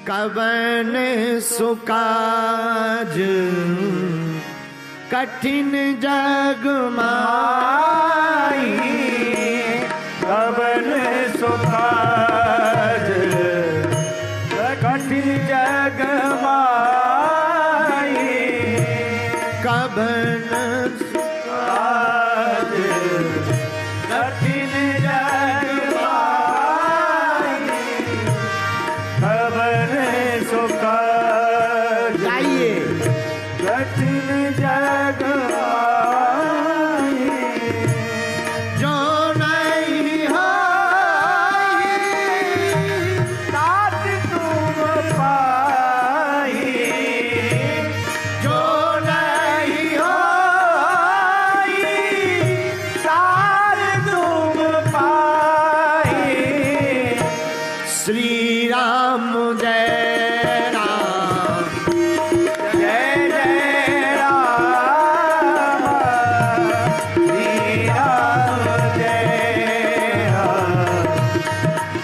कवन सुकाज कठिन जग माई, कवन सुकाज कठिन जग माई, कवन सुकाज कठिन जग माई, कवन सुकाज गाइए कठिन जग माई, जो नहीं होई तात तुम पाई, जो नहीं होई तात तुम पाई, श्री राम जय राम, जय जय राम, श्री राम जय राम,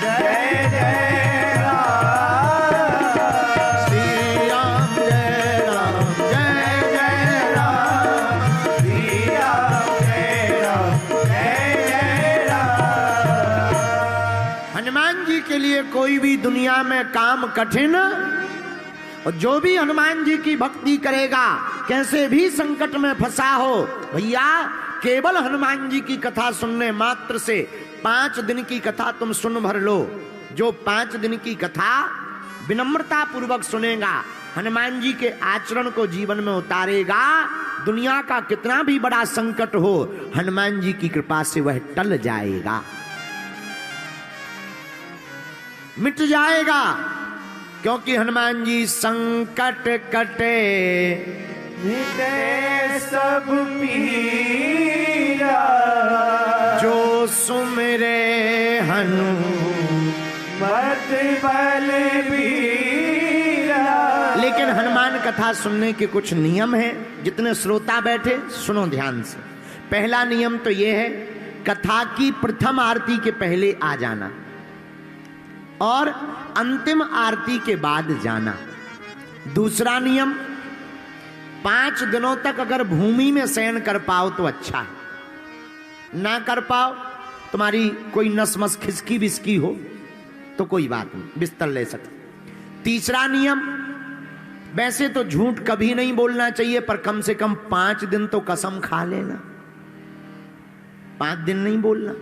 जय जय राम, श्री राम जय राम, जय जय राम, श्री राम जय राम, जय जय राम। हनुमान जी के लिए कोई भी दुनिया में काम कठिन, और जो भी हनुमान जी की भक्ति करेगा कैसे भी संकट में फंसा हो, भैया केवल हनुमान जी की कथा सुनने मात्र से 5 दिन की कथा तुम सुन भर लो। जो 5 दिन की कथा विनम्रता पूर्वक सुनेगा, हनुमान जी के आचरण को जीवन में उतारेगा, दुनिया का कितना भी बड़ा संकट हो हनुमान जी की कृपा से वह टल जाएगा, मिट जाएगा। क्योंकि हनुमान जी संकट कटे मिटे सब पीरा, जो सुमिरे मत बलबीरा। लेकिन हनुमान कथा सुनने के कुछ नियम हैं। जितने श्रोता बैठे सुनो ध्यान से। पहला नियम तो यह है, कथा की प्रथम आरती के पहले आ जाना और अंतिम आरती के बाद जाना। दूसरा नियम, 5 दिनों तक अगर भूमि में शयन कर पाओ तो अच्छा है, ना कर पाओ, तुम्हारी कोई नसमस खिसकी बिस्की हो तो कोई बात नहीं, बिस्तर ले सकते। तीसरा नियम, वैसे तो झूठ कभी नहीं बोलना चाहिए, पर कम से कम 5 दिन तो कसम खा लेना, 5 दिन नहीं बोलना।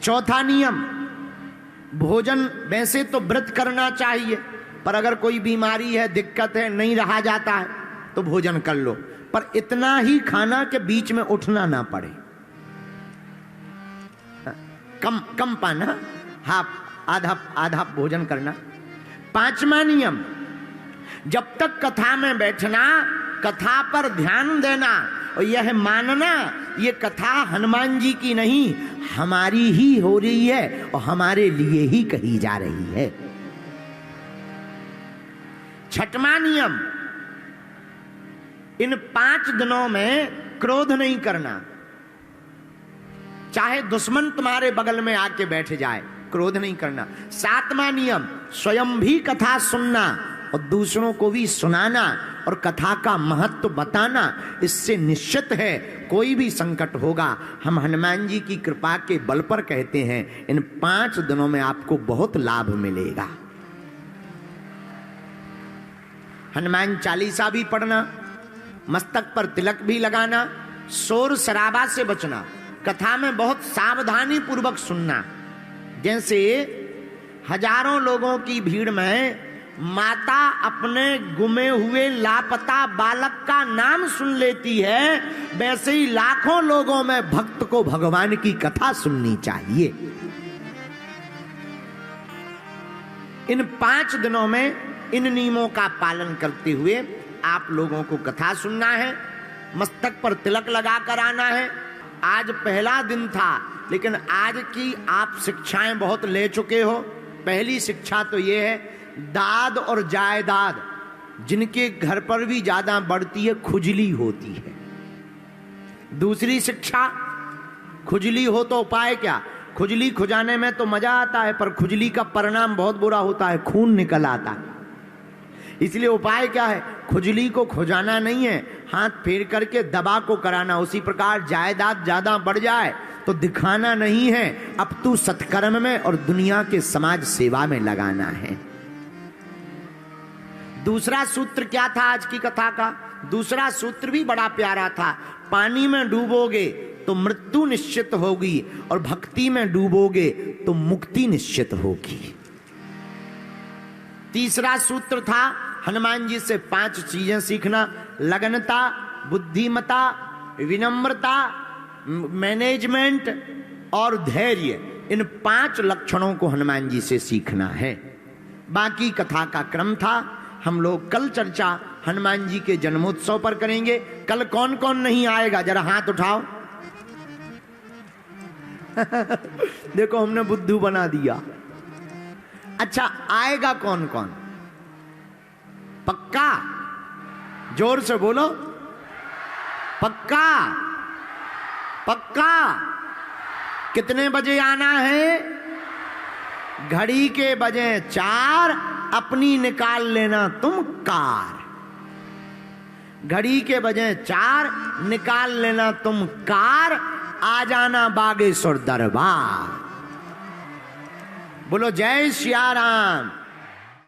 चौथा नियम, भोजन वैसे तो व्रत करना चाहिए, पर अगर कोई बीमारी है, दिक्कत है, नहीं रहा जाता है तो भोजन कर लो, पर इतना ही खाना के बीच में उठना ना पड़े, कम पाना, हाफ आधा भोजन करना। 5वां नियम, जब तक कथा में बैठना, कथा पर ध्यान देना और यह मानना ये कथा हनुमान जी की नहीं, हमारी ही हो रही है और हमारे लिए ही कही जा रही है। 6वां नियम, इन 5 दिनों में क्रोध नहीं करना। चाहे दुश्मन तुम्हारे बगल में आके बैठ जाए, क्रोध नहीं करना। 7वां नियम, स्वयं भी कथा सुनना और दूसरों को भी सुनाना और कथा का महत्व बताना। इससे निश्चित है कोई भी संकट होगा, हम हनुमान जी की कृपा के बल पर कहते हैं, इन 5 दिनों में आपको बहुत लाभ मिलेगा। हनुमान चालीसा भी पढ़ना, मस्तक पर तिलक भी लगाना, शोर शराबा से बचना, कथा में बहुत सावधानी पूर्वक सुनना। जैसे हजारों लोगों की भीड़ में माता अपने गुमे हुए लापता बालक का नाम सुन लेती है, वैसे ही लाखों लोगों में भक्त को भगवान की कथा सुननी चाहिए। इन 5 दिनों में इन नियमों का पालन करते हुए आप लोगों को कथा सुनना है, मस्तक पर तिलक लगा कर आना है। आज पहला दिन था, लेकिन आज की आप शिक्षाएं बहुत ले चुके हो। पहली शिक्षा तो ये है, दाद और जायदाद जिनके घर पर भी ज्यादा बढ़ती है, खुजली होती है। दूसरी शिक्षा, खुजली हो तो उपाय क्या? खुजली खुजाने में तो मजा आता है, पर खुजली का परिणाम बहुत बुरा होता है, खून निकल आता है। इसलिए उपाय क्या है? खुजली को खुजाना नहीं है, हाथ फेर करके दबा को कराना। उसी प्रकार जायदाद ज्यादा बढ़ जाए तो दिखाना नहीं है, अब तू सत्कर्म में और दुनिया के समाज सेवा में लगाना है। दूसरा सूत्र क्या था आज की कथा का? दूसरा सूत्र भी बड़ा प्यारा था। पानी में डूबोगे तो मृत्यु निश्चित होगी और भक्ति में डूबोगे तो मुक्ति निश्चित होगी। तीसरा सूत्र था हनुमान जी से 5 चीजें सीखना: लगनता, बुद्धिमता, विनम्रता, मैनेजमेंट और धैर्य। इन 5 लक्षणों को हनुमान जी से सीखना है। बाकी कथा का क्रम था। हम लोग कल चर्चा हनुमान जी के जन्मोत्सव पर करेंगे। कल कौन कौन नहीं आएगा जरा हाथ उठाओ। देखो हमने बुद्धू बना दिया। अच्छा, आएगा कौन कौन? पक्का? जोर से बोलो। पक्का? पक्का? कितने बजे आना है? घड़ी के बजे 4, अपनी निकाल लेना तुम कार। घड़ी के बजे 4, निकाल लेना तुम कार, आ जाना बागेश्वर दरबार। बोलो जय सिया राम।